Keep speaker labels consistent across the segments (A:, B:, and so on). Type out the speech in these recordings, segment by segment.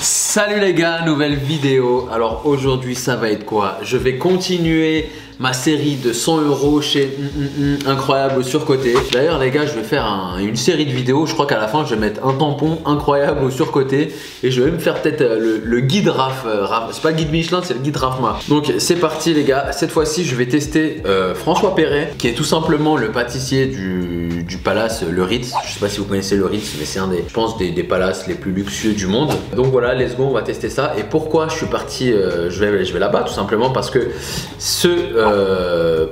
A: Salut les gars, nouvelle vidéo. Alors aujourd'hui ça va être quoi? Je vais continuer ma série de 100 € chez Incroyable Surcoté. D'ailleurs les gars, je vais faire une série de vidéos. Je crois qu'à la fin je vais mettre un tampon Incroyable au Surcoté. Et je vais même faire peut-être le guide RAF. C'est pas le guide Michelin, c'est le guide RAFMA. Donc c'est parti les gars. Cette fois-ci je vais tester François Perret, qui est tout simplement le pâtissier du palace Le Ritz. Je sais pas si vous connaissez Le Ritz, mais c'est un des, je pense, des palaces les plus luxueux du monde. Donc voilà, let's go, on va tester ça. Et pourquoi je suis parti, je vais là-bas? Tout simplement parce que ce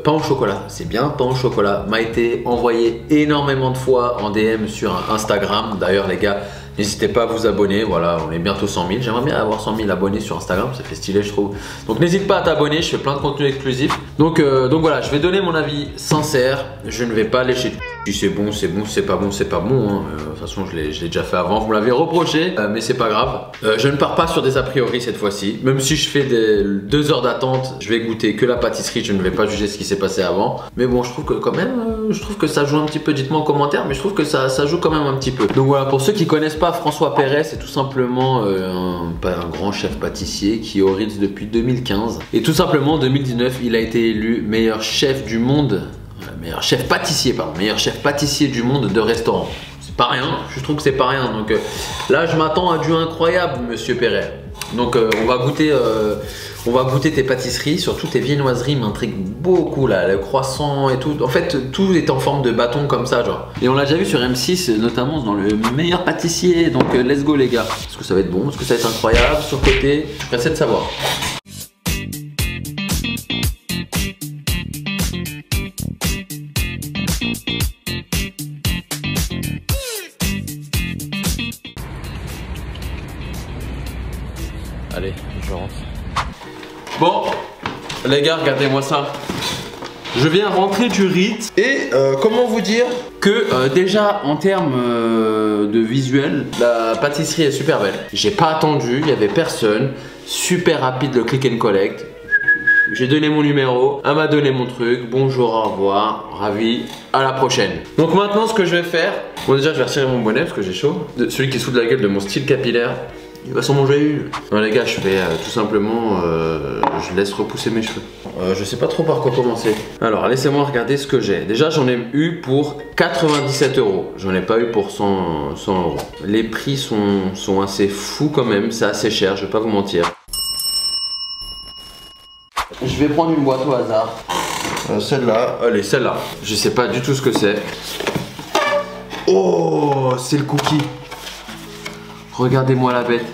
A: pain au chocolat, c'est bien pain au chocolat, m'a été envoyé énormément de fois en DM sur Instagram. D'ailleurs les gars, n'hésitez pas à vous abonner. Voilà, on est bientôt 100 000. J'aimerais bien avoir 100 000 abonnés sur Instagram, ça fait stylé je trouve. Donc n'hésite pas à t'abonner, je fais plein de contenu exclusif. Donc voilà, je vais donner mon avis sincère. Je ne vais pas lécher. Si c'est bon, c'est bon, si c'est pas bon, c'est pas bon. Hein. De toute façon, je l'ai déjà fait avant. Vous me l'avez reproché, mais c'est pas grave. Je ne pars pas sur des a priori cette fois-ci. Même si je fais 2 heures d'attente, je vais goûter que la pâtisserie. Je ne vais pas juger ce qui s'est passé avant. Mais bon, je trouve que quand même, je trouve que ça joue un petit peu. Dites-moi en commentaire, mais je trouve que ça joue quand même un petit peu. Donc voilà, pour ceux qui connaissent pas François Perret, c'est tout simplement un grand chef pâtissier qui est au Ritz depuis 2015. Et tout simplement, en 2019, il a été élu meilleur chef du monde. Meilleur chef pâtissier, pardon, meilleur chef pâtissier du monde de restaurant. C'est pas rien, je trouve que c'est pas rien. Donc là, je m'attends à du incroyable, monsieur Perret. Donc on va goûter tes pâtisseries, surtout tes viennoiseries m'intriguent beaucoup là, le croissant et tout. En fait, tout est en forme de bâton comme ça, genre. Et on l'a déjà vu sur M6, notamment dans le meilleur pâtissier. Donc let's go les gars. Est-ce que ça va être bon? Est-ce que ça va être incroyable? Surcoté, je suis pressé de savoir. Allez, je rentre. Bon, les gars, regardez-moi ça. Je viens rentrer du Ritz et comment vous dire que déjà en termes de visuel, la pâtisserie est super belle. J'ai pas attendu, il y avait personne. Super rapide le click and collect. J'ai donné mon numéro, elle m'a donné mon truc. Bonjour, au revoir, ravi, à la prochaine. Donc maintenant, ce que je vais faire, bon déjà je vais retirer mon bonnet parce que j'ai chaud. Celui qui se fout de la gueule de mon style capillaire. Il va s'en manger une. Non les gars, je fais tout simplement, je laisse repousser mes cheveux. Je sais pas trop par quoi commencer. Alors laissez-moi regarder ce que j'ai. Déjà j'en ai eu pour 97 €. J'en ai pas eu pour 100 €. Les prix sont assez fous quand même, c'est assez cher, je vais pas vous mentir. Je vais prendre une boîte au hasard. Celle-là, allez celle-là. Je sais pas du tout ce que c'est. Oh, c'est le cookie. Regardez-moi la bête.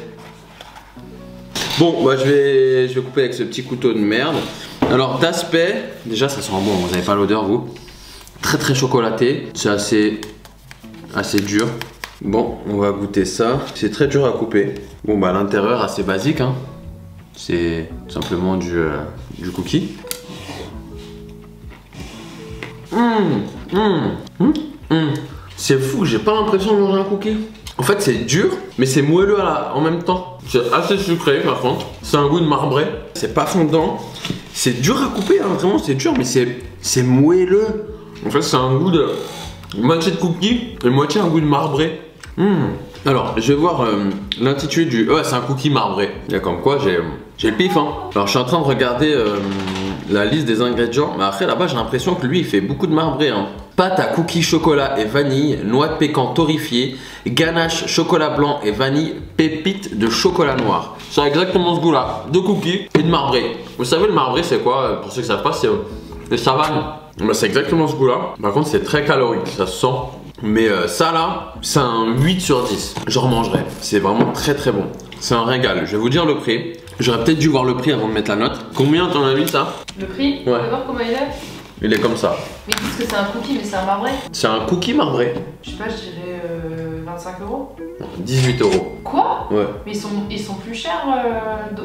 A: Bon, bah, je vais couper avec ce petit couteau de merde. Alors d'aspect, déjà ça sent bon, vous n'avez pas l'odeur vous. Très très chocolaté, c'est assez dur. Bon, on va goûter ça. C'est très dur à couper. Bon bah l'intérieur assez basique hein. C'est tout simplement du cookie. C'est fou, j'ai pas l'impression de manger un cookie. En fait c'est dur, mais c'est moelleux en même temps. C'est assez sucré par contre. C'est un goût de marbré. C'est pas fondant. C'est dur à couper, hein, vraiment c'est dur, mais c'est moelleux. En fait c'est un goût de moitié de cookie et moitié un goût de marbré. Alors je vais voir l'intitulé du... Ouais, c'est un cookie marbré. Il y a comme quoi j'ai le pif hein. Alors je suis en train de regarder la liste des ingrédients. Mais après là-bas j'ai l'impression que lui il fait beaucoup de marbré hein. Pâte à cookies chocolat et vanille, noix de pécan torréfiée, ganache chocolat blanc et vanille, pépites de chocolat noir. C'est exactement ce goût-là, de cookies et de marbré. Vous savez le marbré c'est quoi? Pour ceux qui ne savent pas, c'est les savanes. Bah, c'est exactement ce goût-là. Par contre c'est très calorique, ça se sent. Mais ça là, c'est un 8 sur 10. Je remangerai. C'est vraiment très très bon. C'est un régal. Je vais vous dire le prix. J'aurais peut-être dû voir le prix avant de mettre la note. Combien à ton avis ça?
B: Le prix?
A: Ouais.
B: On va voir comment il est.
A: Il est comme ça.
B: Mais ils disent que c'est un cookie, mais c'est un marbré.
A: C'est un cookie marbré.
B: Je sais pas, je dirais 25 €.
A: 18 €.
B: Quoi?
A: Ouais.
B: Mais ils sont plus chers.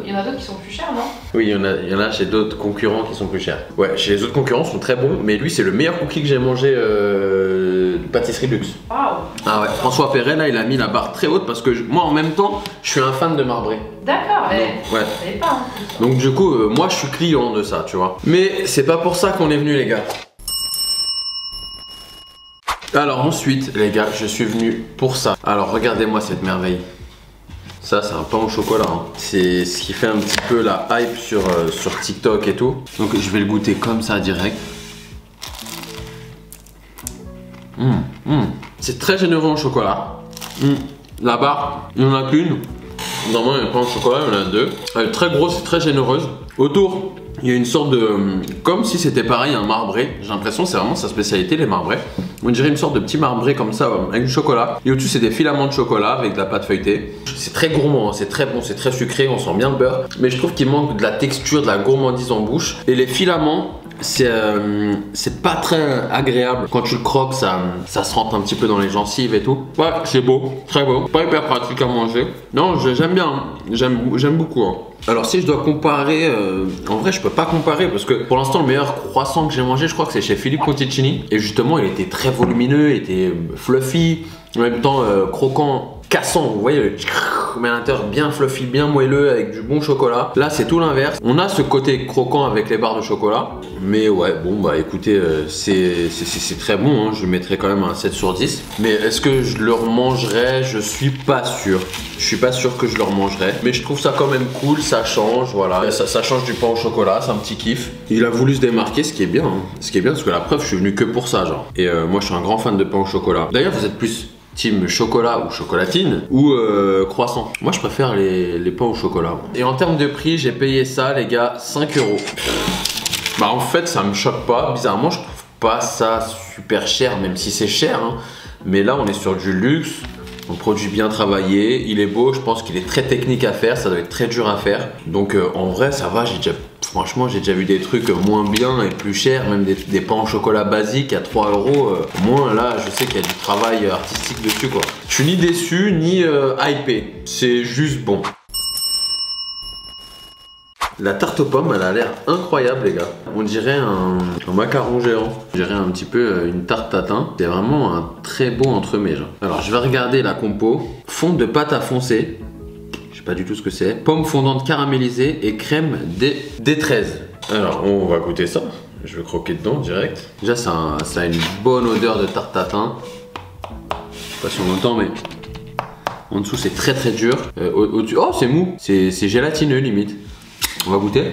B: Il y en a d'autres qui sont plus chers, non?
A: Oui, il y en a chez d'autres concurrents qui sont plus chers. Ouais, chez les autres concurrents sont très bons, mais lui c'est le meilleur cookie que j'ai mangé de pâtisserie luxe.
B: Waouh.
A: Ah ouais, François Perret là il a mis la barre très haute parce que moi en même temps je suis un fan de marbré.
B: D'accord,
A: ouais.
B: Ça savais pas. Hein.
A: Donc du coup moi je suis client de ça, tu vois. Mais c'est pas pour ça qu'on est venu les gars. Alors ensuite les gars, je suis venu pour ça. Alors regardez-moi cette merveille. Ça, c'est un pain au chocolat. Hein. C'est ce qui fait un petit peu la hype sur TikTok et tout. Donc, je vais le goûter comme ça direct. C'est très généreux en chocolat. Là-bas, il n'y en a qu'une. Normalement, il n'y a pas en chocolat, il y en a deux. Elle est très grosse et très généreuse. Autour, il y a une sorte de... Comme si c'était pareil, un marbré. J'ai l'impression que c'est vraiment sa spécialité, les marbrés. On dirait une sorte de petit marbré comme ça, avec du chocolat. Et au-dessus, c'est des filaments de chocolat avec de la pâte feuilletée. C'est très gourmand, hein. C'est très bon, c'est très sucré, on sent bien le beurre. Mais je trouve qu'il manque de la texture, de la gourmandise en bouche. Et les filaments... c'est pas très agréable quand tu le croques, ça se rentre un petit peu dans les gencives et tout. Ouais, c'est beau, très beau, pas hyper pratique à manger. Non, j'aime bien, hein. J'aime beaucoup. Hein. Alors si je dois comparer, en vrai je peux pas comparer parce que pour l'instant le meilleur croissant que j'ai mangé, je crois que c'est chez Philippe Conticini. Et justement il était très volumineux, il était fluffy, en même temps croquant. Cassant, vous voyez le mais à l'intérieur bien fluffy, bien moelleux avec du bon chocolat. Là c'est tout l'inverse. On a ce côté croquant avec les barres de chocolat. Mais ouais, bon bah écoutez, c'est très bon, hein. Je mettrais quand même un 7 sur 10. Mais est-ce que je le remangerai? Je suis pas sûr. Je suis pas sûr que je le remangerai. Mais je trouve ça quand même cool, ça change, voilà. Ça change du pain au chocolat, c'est un petit kiff. Il a voulu se démarquer, ce qui est bien. Hein. Ce qui est bien parce que la preuve, je suis venu que pour ça, genre. Et moi je suis un grand fan de pain au chocolat. D'ailleurs, vous êtes plus team chocolat ou chocolatine ou croissant. Moi je préfère les pains au chocolat. Et en termes de prix, j'ai payé ça les gars 5 €. Bah en fait ça me choque pas. Bizarrement je trouve pas ça super cher, même si c'est cher. Hein. Mais là on est sur du luxe. Un produit bien travaillé, il est beau, je pense qu'il est très technique à faire, ça doit être très dur à faire. Donc en vrai ça va, franchement j'ai déjà vu des trucs moins bien et plus chers, même des pains au chocolat basiques à 3 €. Moins là je sais qu'il y a du travail artistique dessus quoi. Je suis ni déçu ni hypé, c'est juste bon. La tarte aux pommes, elle a l'air incroyable les gars. On dirait un macaron géant. On dirait un petit peu une tarte tatin. C'est vraiment un très beau entremets genre. Alors je vais regarder la compo. Fonte de pâte à foncer. Je sais pas du tout ce que c'est. Pommes fondantes caramélisées et crème D13. Alors on va goûter ça. Je vais croquer dedans direct. Déjà ça a une bonne odeur de tarte tatin. Je sais pas si on entend mais... En dessous c'est très dur. Oh c'est mou. C'est gélatineux limite. On va goûter.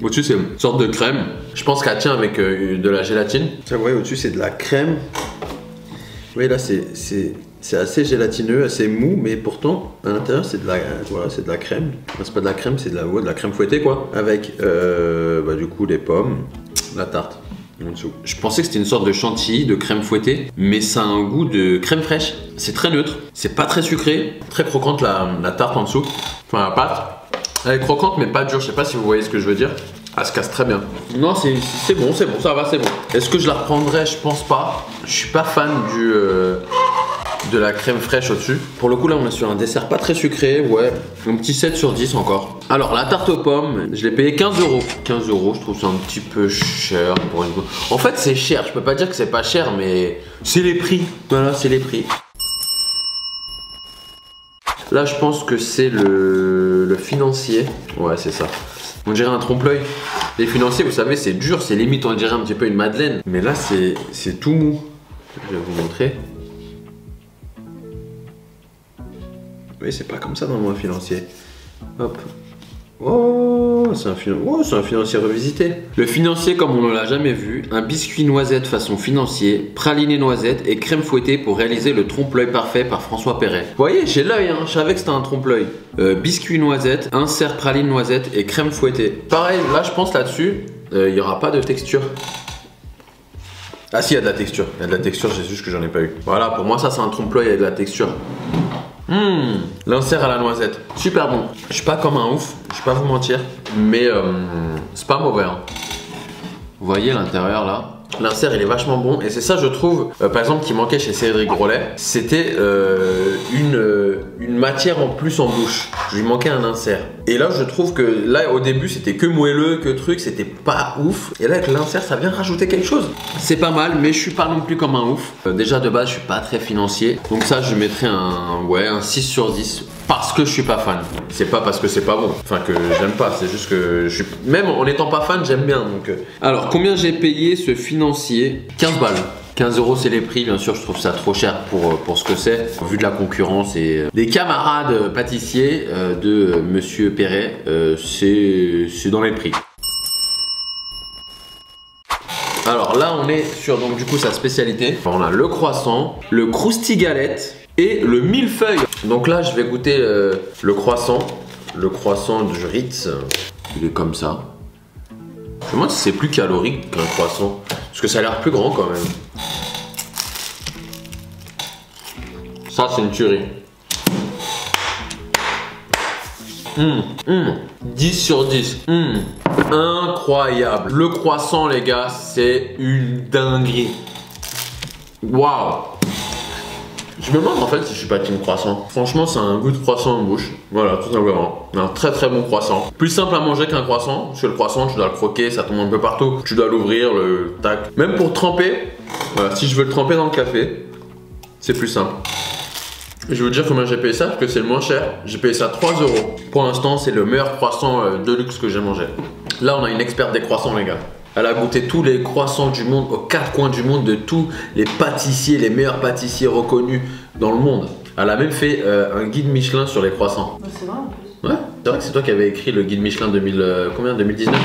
A: Au-dessus c'est une sorte de crème. Je pense qu'elle tient avec de la gélatine. Ça vous voyez au-dessus c'est de la crème. Vous voyez là c'est assez gélatineux, assez mou, mais pourtant à l'intérieur c'est de la crème. Enfin, c'est pas de la crème, c'est de la crème fouettée quoi. Avec du coup les pommes, la tarte. En dessous. Je pensais que c'était une sorte de chantilly, de crème fouettée, mais ça a un goût de crème fraîche. C'est très neutre, c'est pas très sucré, très croquante la tarte en dessous. Enfin la pâte, elle est croquante mais pas dure, je sais pas si vous voyez ce que je veux dire. Elle se casse très bien. Non c'est bon, ça va, c'est bon. Est-ce que je la reprendrai? Je pense pas. Je suis pas fan de la crème fraîche au-dessus. Pour le coup là on est sur un dessert pas très sucré, ouais, un petit 7 sur 10 encore. Alors la tarte aux pommes, je l'ai payé 15 €. 15 €, je trouve ça un petit peu cher pour une... En fait c'est cher, je peux pas dire que c'est pas cher mais c'est les prix. Voilà, c'est les prix. Là je pense que c'est le financier. Ouais c'est ça. On dirait un trompe-l'œil. Les financiers vous savez c'est dur, c'est limite on dirait un petit peu une madeleine. Mais là c'est tout mou. Je vais vous montrer. Oui, c'est pas comme ça dans le financier. Hop. Oh, c'est un financier revisité. Le financier comme on ne l'a jamais vu, un biscuit noisette façon financier, praliné noisette et crème fouettée pour réaliser le trompe-l'œil parfait par François Perret. Vous voyez, j'ai l'œil, hein, je savais que c'était un trompe-l'œil. Biscuit noisette, insert praline noisette et crème fouettée. Pareil, là je pense là-dessus, il n'y aura pas de texture. Ah si, il y a de la texture. Il y a de la texture, c'est juste que j'en ai pas eu. Voilà, pour moi ça c'est un trompe-l'œil avec de la texture. L'insert à la noisette, super bon. Je suis pas comme un ouf, je vais pas vous mentir, mais c'est pas mauvais. Hein. Vous voyez l'intérieur là, l'insert il est vachement bon et c'est ça je trouve, par exemple qui manquait chez Cédric Grolet, c'était une matière en plus en bouche. Je lui manquait un insert. Et là je trouve que là au début c'était que moelleux, que truc, c'était pas ouf. Et là avec l'insert ça vient rajouter quelque chose. C'est pas mal mais je suis pas non plus comme un ouf. Déjà de base je suis pas très financier. Donc ça je mettrais un 6 sur 10. Parce que je suis pas fan. C'est pas parce que c'est pas bon. Enfin que j'aime pas, c'est juste que je suis... Même en étant pas fan j'aime bien donc... Alors combien j'ai payé ce financier? 15 balles. 15 € c'est les prix, bien sûr, je trouve ça trop cher pour ce que c'est. Vu de la concurrence et des camarades pâtissiers de Monsieur Perret, c'est dans les prix. Alors là, on est sur donc du coup sa spécialité. On a le croissant, le croustille galette et le millefeuille. Donc là, je vais goûter le croissant. Le croissant du Ritz, il est comme ça. Je me demande si c'est plus calorique qu'un croissant. Parce que ça a l'air plus grand quand même. Ça, c'est une tuerie. 10 sur 10. Incroyable. Le croissant, les gars, c'est une dinguerie. Waouh. Je me demande en fait si je suis pas team croissant. Franchement, c'est un goût de croissant en bouche. Voilà, tout simplement. Un très très bon croissant. Plus simple à manger qu'un croissant. Parce que le croissant, tu dois le croquer, ça tombe un peu partout. Tu dois l'ouvrir, le tac. Même pour tremper, voilà, si je veux le tremper dans le café, c'est plus simple. Je vais vous dire combien j'ai payé ça, parce que c'est le moins cher. J'ai payé ça 3 €. Pour l'instant, c'est le meilleur croissant de luxe que j'ai mangé. Là, on a une experte des croissants, les gars. Elle a goûté tous les croissants du monde, aux 4 coins du monde, de tous les pâtissiers, les meilleurs pâtissiers reconnus dans le monde. Elle a même fait un guide Michelin sur les croissants.
B: C'est vrai en plus.
A: Ouais, c'est vrai que c'est toi qui avais écrit le guide Michelin 2019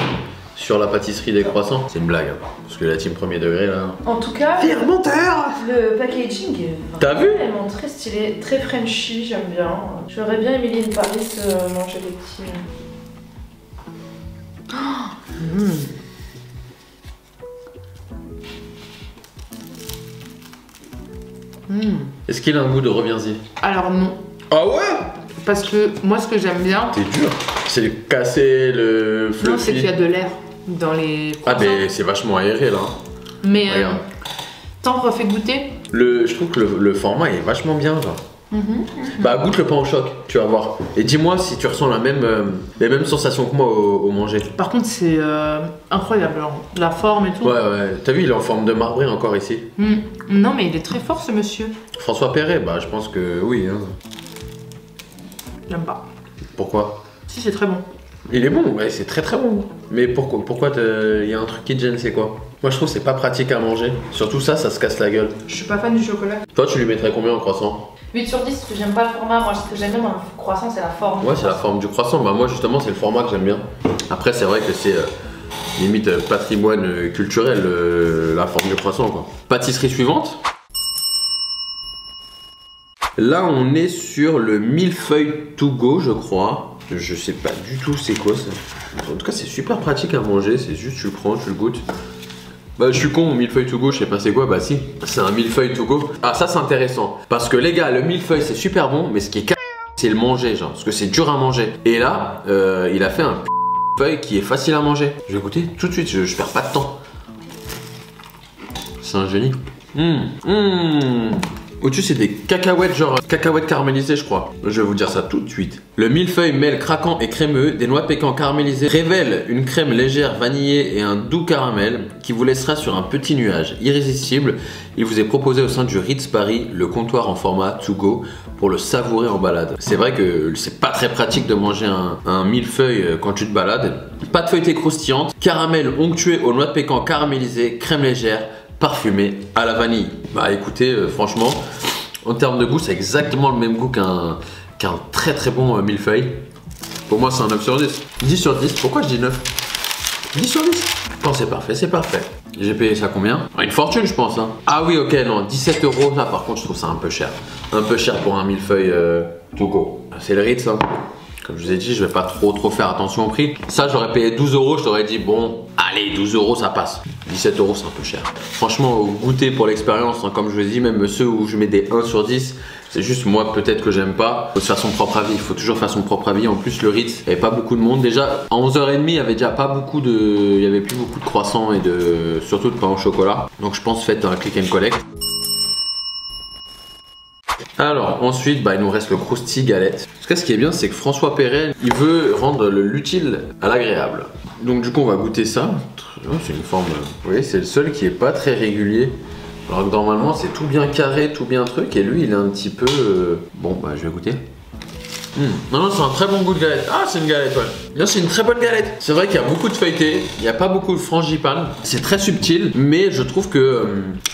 A: sur la pâtisserie des croissants. C'est une blague, hein, parce que la team premier degré là.
B: En tout cas,
A: menteur.
B: le packaging est
A: T'as vu
B: vraiment très stylé, très Frenchy, j'aime bien. J'aurais bien aimé Lynn Paris manger des petits.
A: Est-ce qu'il a un goût de reviens-y?
C: Alors non.
A: Ah ouais?
C: Parce que moi ce que j'aime bien...
A: T'es dur. C'est casser le fluffy.
C: Non, c'est qu'il y a de l'air dans les
A: Ah
C: croissants.
A: mais c'est vachement aéré là.
C: Mais
A: Regarde.
C: t'en refais goûter.
A: Je trouve que le format est vachement bien genre. Bah goûte le pain au choc, tu vas voir. Et dis-moi si tu ressens les mêmes sensations que moi au manger.
C: Par contre c'est incroyable, hein. La forme et tout.
A: Ouais, t'as vu il est en forme de marbré encore ici.
C: Non mais il est très fort ce monsieur.
A: François Perret, bah je pense que oui. Hein.
C: J'aime pas.
A: Pourquoi?
C: Si, c'est très bon.
A: Il est bon, ouais, c'est très très bon. Mais pourquoi il y a un truc qui te gêne, c'est quoi? Moi je trouve que c'est pas pratique à manger. Surtout ça se casse la gueule.
C: Je suis pas fan du chocolat.
A: Toi tu lui mettrais combien en croissant?
B: 8 sur 10 parce que j'aime pas le format. Moi, ce que j'aime bien dans le croissant, c'est la forme.
A: Ouais, c'est la forme du croissant. Bah moi justement c'est le format que j'aime bien. Après c'est vrai que c'est limite patrimoine culturel la forme du croissant quoi. Pâtisserie suivante. Là on est sur le millefeuille to go je crois. Je sais pas du tout c'est quoi ça. En tout cas c'est super pratique à manger. C'est juste tu le prends, tu le goûtes. Bah je suis con, millefeuille to go, je sais pas c'est quoi, bah si, c'est un millefeuille to go. Ah ça c'est intéressant, parce que les gars, le millefeuille c'est super bon, mais ce qui est c'est le manger genre, parce que c'est dur à manger. Et là, il a fait un feuille qui est facile à manger. Je vais goûter tout de suite, je perds pas de temps. C'est un génie. Au-dessus c'est des cacahuètes, genre cacahuètes caramélisées je crois. Je vais vous dire ça tout de suite. Le millefeuille mêle craquant et crémeux, des noix de pécan caramélisées, révèle une crème légère vanillée et un doux caramel qui vous laissera sur un petit nuage. Irrésistible, il vous est proposé au sein du Ritz Paris, le comptoir en format to go pour le savourer en balade. C'est vrai que c'est pas très pratique de manger un millefeuille quand tu te balades. Pâte feuilletée croustillante, caramel onctué aux noix de pécan caramélisées, crème légère, parfumé à la vanille. Bah écoutez, franchement, en termes de goût, c'est exactement le même goût qu'un très très bon millefeuille. Pour moi, c'est un 9 sur 10. 10 sur 10, pourquoi je dis 9? 10 sur 10. Non, c'est parfait, c'est parfait. J'ai payé ça combien? Une fortune, je pense. Hein. Ah oui, ok, non, 17 €. Là, par contre, je trouve ça un peu cher. Un peu cher pour un millefeuille to go. C'est le Ritz, hein. Comme je vous ai dit, je vais pas trop faire attention au prix. Ça, j'aurais payé 12 €, je t'aurais dit, bon, allez, 12 € ça passe. 17 €, c'est un peu cher. Franchement, goûter pour l'expérience, hein, comme je vous ai dit, même ceux où je mets des 1 sur 10, c'est juste moi, peut-être que j'aime pas. Il faut se faire son propre avis, il faut toujours faire son propre avis. En plus, le Ritz, il n'y avait pas beaucoup de monde. Déjà, à 11h30, il y avait déjà pas beaucoup de. Il y avait plus beaucoup de croissants et surtout de pain au chocolat. Donc, je pense, faites un click and collect. Alors ensuite il nous reste le croustille galette. Parce que ce qui est bien c'est que François Perret il veut rendre l'utile à l'agréable. Donc du coup on va goûter ça. C'est une forme, vous voyez c'est le seul qui est pas très régulier. Alors que normalement c'est tout bien carré, tout bien truc et lui il est un petit peu... Bon bah je vais goûter. Non, non, c'est un très bon goût de galette. Ah, c'est une galette, ouais. Non, c'est une très bonne galette. C'est vrai qu'il y a beaucoup de feuilleté, il n'y a pas beaucoup de frangipane. C'est très subtil, mais je trouve que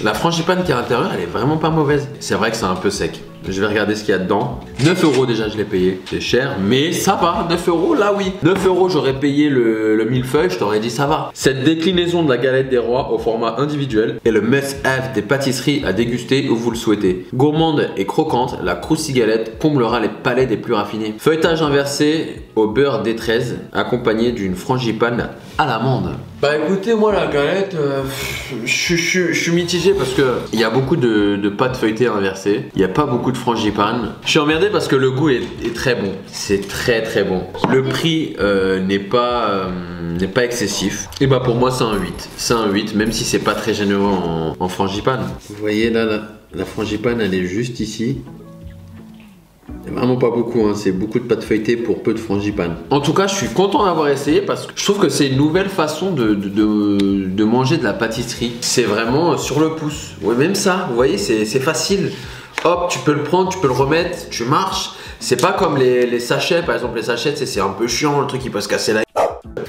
A: la frangipane qui est à l'intérieur, elle est vraiment pas mauvaise. C'est vrai que c'est un peu sec. Je vais regarder ce qu'il y a dedans. 9 € déjà, je l'ai payé. C'est cher, mais ça va. 9 € là, oui. 9 €, j'aurais payé le millefeuille, je t'aurais dit ça va. Cette déclinaison de la galette des rois au format individuel est le must-have des pâtisseries à déguster où vous le souhaitez. Gourmande et croquante, la crousty-galette comblera les palais des plus raffinés. Feuilletage inversé au beurre D13, accompagné d'une frangipane à l'amande. Bah écoutez, moi la galette, je suis mitigé parce que il y a beaucoup de pâte feuilletée inversée. Il n'y a pas beaucoup de frangipane. Je suis emmerdé parce que le goût est très bon. C'est très très bon. Le prix n'est pas excessif. Et bah pour moi c'est un 8. C'est un 8, même si c'est pas très généreux en frangipane. Vous voyez là, la frangipane elle est juste ici. Vraiment pas beaucoup, hein. C'est beaucoup de pâte feuilletée pour peu de frangipane. En tout cas, je suis content d'avoir essayé parce que je trouve que c'est une nouvelle façon de manger de la pâtisserie. C'est vraiment sur le pouce. Ouais, même ça, vous voyez, c'est facile. Hop, tu peux le prendre, tu peux le remettre, tu marches. C'est pas comme les sachets, par exemple les sachets, c'est un peu chiant, le truc il peut se casser la.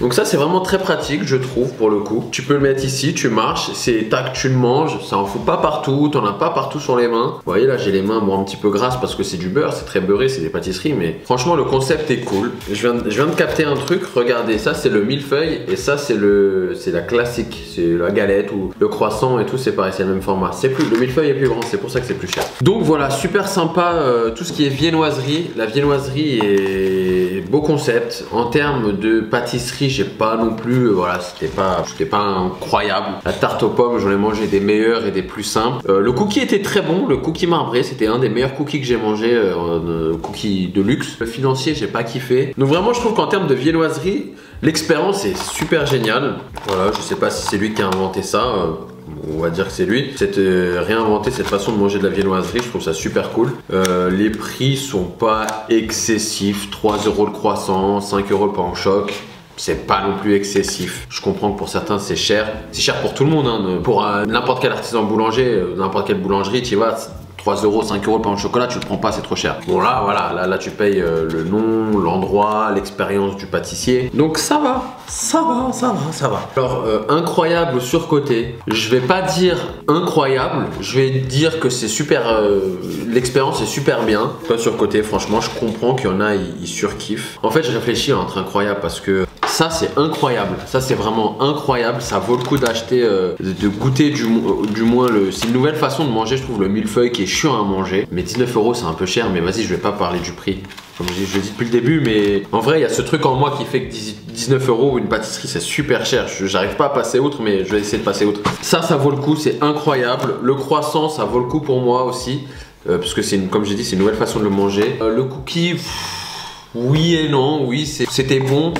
A: Donc ça c'est vraiment très pratique je trouve pour le coup. Tu peux le mettre ici, tu marches, c'est tac, tu le manges, ça en fout pas partout, t'en as pas partout sur les mains. Vous voyez là j'ai les mains bon, un petit peu grasses parce que c'est du beurre, c'est très beurré, c'est des pâtisseries, mais franchement le concept est cool. Je viens de capter un truc, regardez, ça c'est le millefeuille et ça c'est la classique, c'est la galette ou le croissant et tout, c'est pareil, c'est le même format. Le millefeuille est plus grand, c'est pour ça que c'est plus cher. Donc voilà, super sympa tout ce qui est viennoiserie. La viennoiserie est beau concept. En termes de pâtisserie, j'ai pas non plus, voilà, c'était pas incroyable. La tarte aux pommes, j'en ai mangé des meilleurs et des plus simples. Le cookie était très bon, le cookie marbré, c'était un des meilleurs cookies que j'ai mangé, cookie de luxe. Le financier, j'ai pas kiffé. Donc vraiment, je trouve qu'en termes de viennoiserie, l'expérience est super géniale. Voilà, je sais pas si c'est lui qui a inventé ça. On va dire que c'est lui. Réinventer cette façon de manger de la viennoiserie, je trouve ça super cool. Les prix sont pas excessifs. 3 € le croissant, 5 € le pain au choc. C'est pas non plus excessif. Je comprends que pour certains c'est cher. C'est cher pour tout le monde, hein. Pour n'importe quel artisan boulanger, n'importe quelle boulangerie, tu y vas. 3 €, 5 € le pain au chocolat, tu le prends pas, c'est trop cher. Bon là, voilà, là tu payes le nom, l'endroit, l'expérience du pâtissier. Donc ça va. Alors, incroyable ou surcoté, je vais pas dire incroyable, je vais dire que c'est super, l'expérience est super bien. Pas surcoté, franchement, je comprends qu'il y en a, ils surkiffent. En fait, je réfléchis entre incroyable parce que ça c'est incroyable, ça c'est vraiment incroyable, ça vaut le coup d'acheter, de goûter du moins c'est une nouvelle façon de manger, je trouve, le millefeuille qui est chiant à manger. Mais 19 € c'est un peu cher, mais vas-y, je vais pas parler du prix. Comme je le dis depuis le début, mais en vrai il y a ce truc en moi qui fait que 19 € une pâtisserie c'est super cher. J'arrive pas à passer outre, mais je vais essayer de passer outre. Ça vaut le coup, c'est incroyable. Le croissant ça vaut le coup pour moi aussi, parce que comme j'ai dit, c'est une nouvelle façon de le manger. Le cookie, oui et non, oui c'était bon.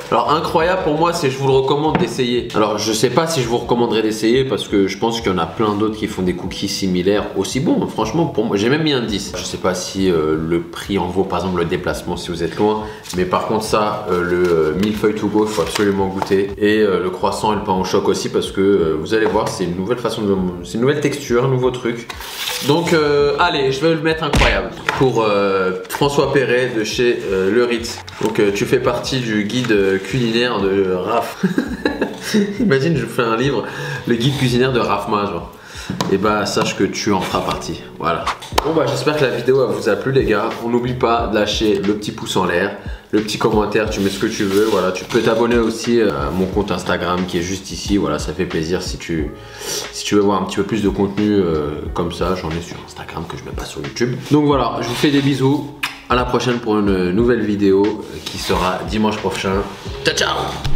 A: Alors incroyable pour moi, je vous le recommande d'essayer. Alors je sais pas si je vous recommanderais d'essayer parce que je pense qu'il y en a plein d'autres qui font des cookies similaires aussi bons. Franchement pour moi, j'ai même mis un 10. Je sais pas si le prix en vaut par exemple le déplacement si vous êtes loin. Mais par contre ça, le millefeuille to go, il faut absolument goûter. Et le croissant et le pain au choc aussi parce que vous allez voir, c'est une nouvelle façon de... C'est une nouvelle texture, un nouveau truc. Donc allez, je vais le mettre incroyable pour François Perret de chez Le Ritz. Donc tu fais partie du guide culinaire de Raph. Imagine, je fais un livre, le guide culinaire de Rafma, genre. Et bah sache que tu en feras partie. Voilà. Bon bah j'espère que la vidéo vous a plu les gars. On n'oublie pas de lâcher le petit pouce en l'air, le petit commentaire, tu mets ce que tu veux. Voilà, tu peux t'abonner aussi à mon compte Instagram qui est juste ici. Voilà, ça fait plaisir si tu veux voir un petit peu plus de contenu comme ça. J'en ai sur Instagram que je mets pas sur YouTube. Donc voilà, je vous fais des bisous. À la prochaine pour une nouvelle vidéo qui sera dimanche prochain. Ciao ciao.